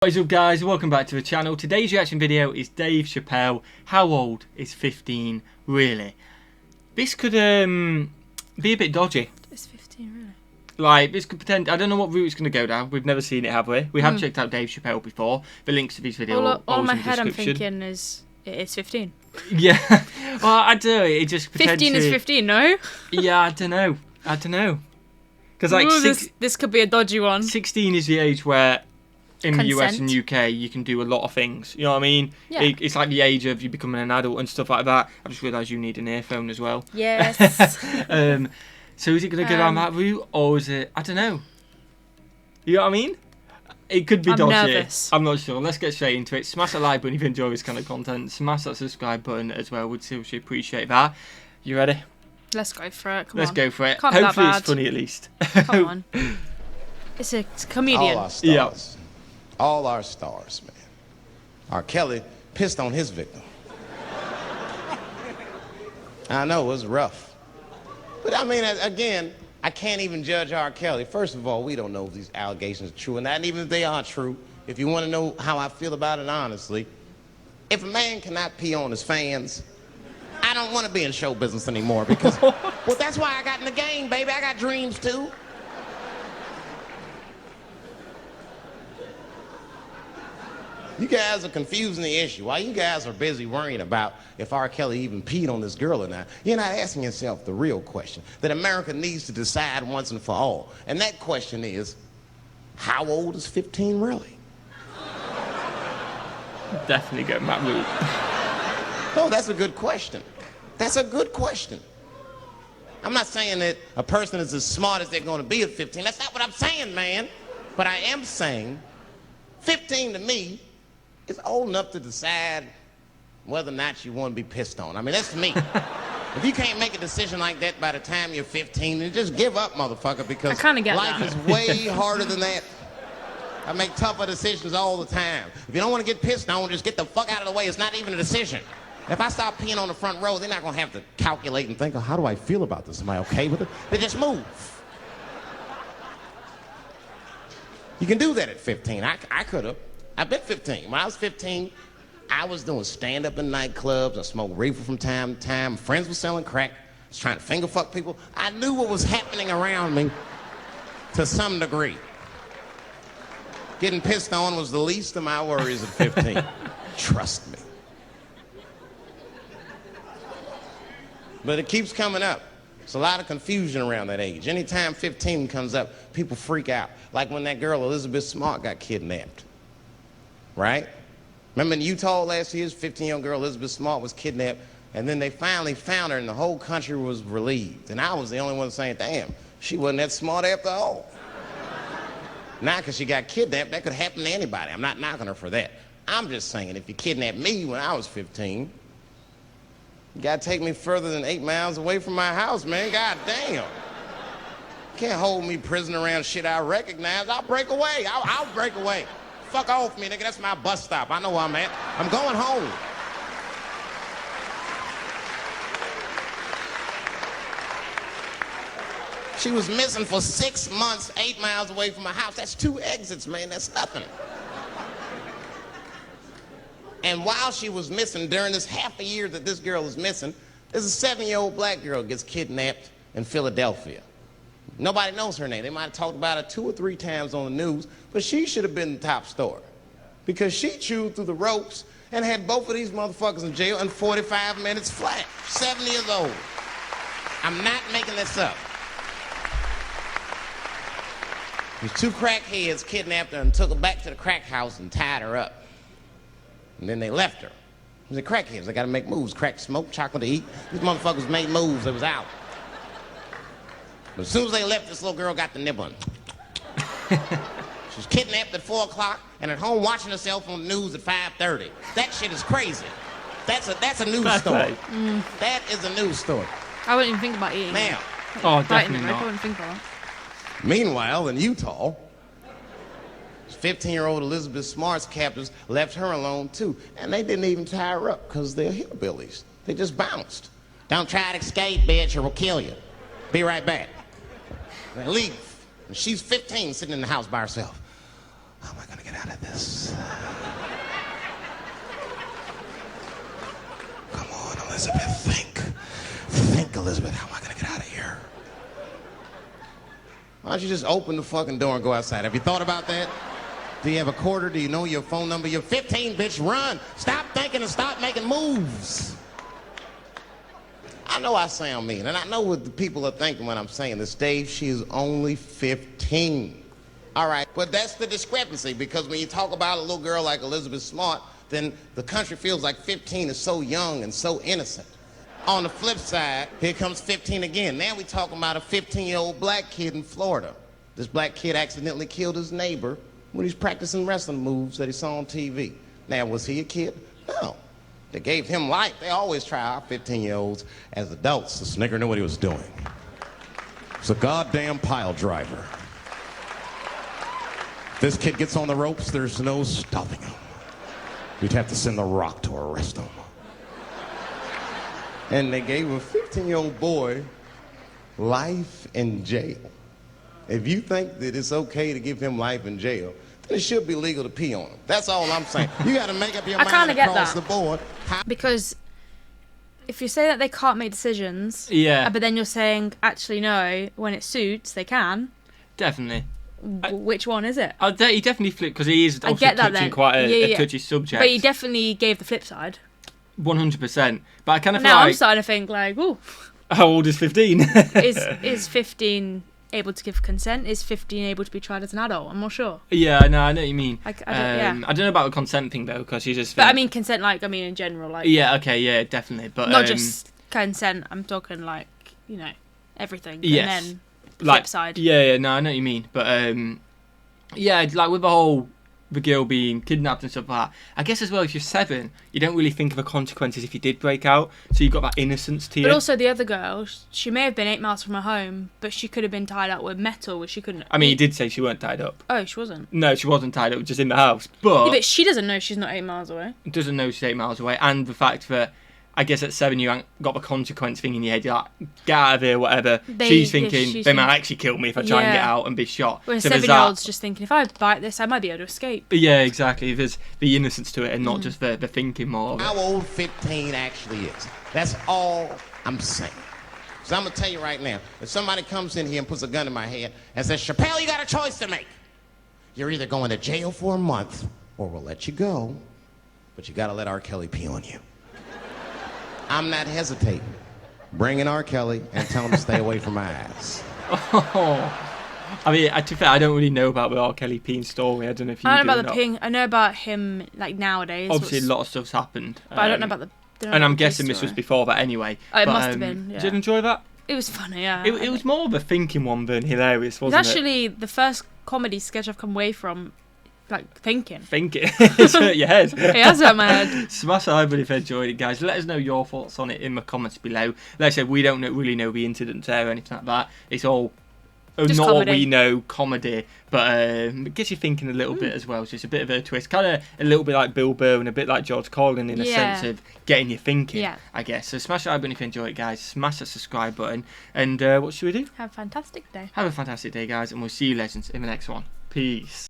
What is up, guys? Welcome back to the channel. Today's reaction video is Dave Chappelle. How old is 15 really? This could be a bit dodgy. It's 15 really? Like, this could pretend. I don't know what route it's going to go down. We've never seen it, have we? We have checked out Dave Chappelle before. The links to his video are all always my in the head I'm description. thinking is it's 15. Yeah. Well, I don't know. It just 15 is 15, no? Yeah, I don't know. Because like this could be a dodgy one. 16 is the age where in the US Consent. and UK you can do a lot of things. You know what I mean? Yeah. It's like the age of you becoming an adult and stuff like that. I just realised you need an earphone as well. Yes. So is it going to go down that route, or is it? I don't know. You know what I mean? It could be dodgy. Nervous. I'm not sure. Let's get straight into it. Smash that like button if you enjoy this kind of content. Smash that subscribe button as well. We'd seriously appreciate that. You ready? Let's go for it. Come Let's on. go for it. Can't be that Hopefully bad. it's funny at least. Come on. It's a comedian. All our stars. Yeah. All our stars, man. R. Kelly pissed on his victim. I know, it was rough. But I mean, again, I can't even judge R. Kelly. First of all, we don't know if these allegations are true, and not even if they are true. If you want to know how I feel about it honestly, if a man cannot pee on his fans, I don't want to be in show business anymore because, well, that's why I got in the game, baby. I got dreams too. You guys are confusing the issue. While you guys are busy worrying about if R. Kelly even peed on this girl or not, you're not asking yourself the real question that America needs to decide once and for all. And that question is, how old is 15 really? Definitely go that route. Oh, that's a good question. That's a good question. I'm not saying that a person is as smart as they're going to be at 15. That's not what I'm saying, man. But I am saying 15 to me is old enough to decide whether or not you want to be pissed on. I mean, that's me. If you can't make a decision like that by the time you're 15, then just give up, motherfucker, because I kinda get life that. is way harder than that. I make tougher decisions all the time. If you don't want to get pissed on, just get the fuck out of the way. It's not even a decision. If I start peeing on the front row, they're not going to have to calculate and think, oh, how do I feel about this? Am I okay with it? They just move. You can do that at 15. I could have. I've been 15. When I was 15, I was doing stand-up in nightclubs. I smoked reefer from time to time. Friends were selling crack. I was trying to finger fuck people. I knew what was happening around me to some degree. Getting pissed on was the least of my worries at 15. Trust me. But it keeps coming up. There's a lot of confusion around that age. Anytime 15 comes up, people freak out. Like when that girl, Elizabeth Smart, got kidnapped. Right? Remember in Utah last year, 15-year-old girl Elizabeth Smart was kidnapped, and then they finally found her, and the whole country was relieved. And I was the only one saying, damn, she wasn't that smart after all. Now, because she got kidnapped, that could happen to anybody. I'm not knocking her for that. I'm just saying, if you kidnapped me when I was 15, you gotta take me further than 8 miles away from my house, man. God damn. You can't hold me prisoner around shit I recognize. I'll break away. I'll break away. Fuck off me, nigga. That's my bus stop. I know where I'm at. I'm going home. She was missing for 6 months, 8 miles away from my house. That's 2 exits, man. That's nothing. And while she was missing, during this half a year that this girl is missing, there's a 7-year-old black girl gets kidnapped in Philadelphia. Nobody knows her name. They might have talked about her 2 or 3 times on the news, but she should have been the top story because she chewed through the ropes and had both of these motherfuckers in jail in 45 minutes flat. 7 years old. I'm not making this up. These 2 crackheads kidnapped her and took her back to the crack house and tied her up. And then they left her. The crackheads, they gotta make moves. Crack, smoke, chocolate to eat. These motherfuckers made moves, they was out. But as soon as they left, this little girl got the nibbling. She was kidnapped at 4 o'clock and at home watching herself on the news at 5:30. That shit is crazy. That's a news story. That is a news story. I wouldn't even think about eating. Now, Oh, Biting definitely it, I not. wouldn't think about it. meanwhile, in Utah, 15-year-old Elizabeth Smart's captors left her alone too. And they didn't even tie her up because they're hillbillies. They just bounced. Don't try to escape, bitch, or we'll kill you. Be right back. They leave. And she's 15 sitting in the house by herself. how am I gonna get out of this? Come on, Elizabeth, think. Think, Elizabeth, how am I gonna get out of here? Why don't you just open the fucking door and go outside? Have you thought about that? Do you have a quarter? Do you know your phone number? You're 15, bitch, run. Stop thinking and start making moves. I know I sound mean, and I know what the people are thinking when I'm saying this. Dave, she is only 15. All right, but that's the discrepancy, because when you talk about a little girl like Elizabeth Smart, then the country feels like 15 is so young and so innocent. On the flip side, here comes 15 again. Now we're talking about a 15-year-old black kid in Florida. This black kid accidentally killed his neighbor when he's practicing wrestling moves that he saw on TV. Now, was he a kid? No. They gave him life. They always try our 15-year-olds as adults. The nigger knew what he was doing. It's a goddamn pile driver. If this kid gets on the ropes, there's no stopping him. You'd have to send the Rock to arrest him. And they gave a 15-year-old boy life in jail. If you think that it's okay to give him life in jail, then it should be legal to pee on him. That's all I'm saying. You got to make up your mind across the board. Because if you say that they can't make decisions, Yeah. but then you're saying, actually, no, when it suits, they can. Definitely. Which one is it? He definitely flipped, because he is I also get that touching then. quite a Yeah. touchy subject. But he definitely gave the flip side. 100%. But I kind of feel Now I'm like... starting to think, like, ooh, How old is 15? is 15 able to give consent? Is 15 able to be tried as an adult? I'm not sure. Yeah, no, I know what you mean. I don't But think... I mean consent, like, in general, like... Yeah, okay, yeah, definitely. But Not just consent, I'm talking, like, everything. Yes. And then like, flip side. Yeah, no, I know what you mean. But, yeah, like, with the girl being kidnapped and stuff like that, I guess as well, if you're 7, you don't really think of the consequences if you did break out, so you've got that innocence to you. But also the other girl, she may have been 8 miles from her home, but she could have been tied up with metal, which she couldn't... I mean, he did say she weren't tied up. Oh, she wasn't? No, she wasn't tied up, just in the house. But, Yeah, but she doesn't know she's not 8 miles away. doesn't know she's 8 miles away, and the fact that, I guess at 7 you ain't got the consequence thing in your head. You're like, get out of here, whatever. She's thinking, they might actually kill me if I try and get out and be shot. Whereas so 7-year-old's just thinking, if I bite this, I might be able to escape. Yeah, exactly. There's the innocence to it and not just the thinking more of it. How old 15 actually is. That's all I'm saying. So I'm going to tell you right now, if somebody comes in here and puts a gun in my head and says, Chappelle, you got a choice to make. You're either going to jail for a month or we'll let you go, but you got to let R. Kelly pee on you. I'm not hesitating. Bring in R. Kelly and tell him to stay away from my ass. Oh. I mean, to be fair, I don't really know about the R. Kelly peeing story. I don't know if you I don't know do about or the not. peeing. I know about him, like, nowadays. Obviously, a lot of stuff's happened. But I don't know about the... And I'm guessing this was before that anyway. Oh, it but, must have been, yeah. Did you enjoy that? It was funny, yeah. It was more of a thinking one than hilarious, wasn't it? It's actually the first comedy sketch I've come away from, like, thinking. Thinking. It's hurt your head. It has hurt my head. Smash that like if you enjoyed it, guys. Let us know your thoughts on it in the comments below. Like I said, we don't really know the incident there or anything like that. It's all Just not comedy. what we know, comedy, but it gets you thinking a little bit as well. So it's a bit of a twist, kind of a little bit like Bill Burr and a bit like George Carlin in a sense of getting you thinking, I guess. So smash that like button if you enjoy it, guys. Smash that subscribe button. And what should we do? Have a fantastic day. Have a fantastic day, guys, and we'll see you legends in the next one. Peace.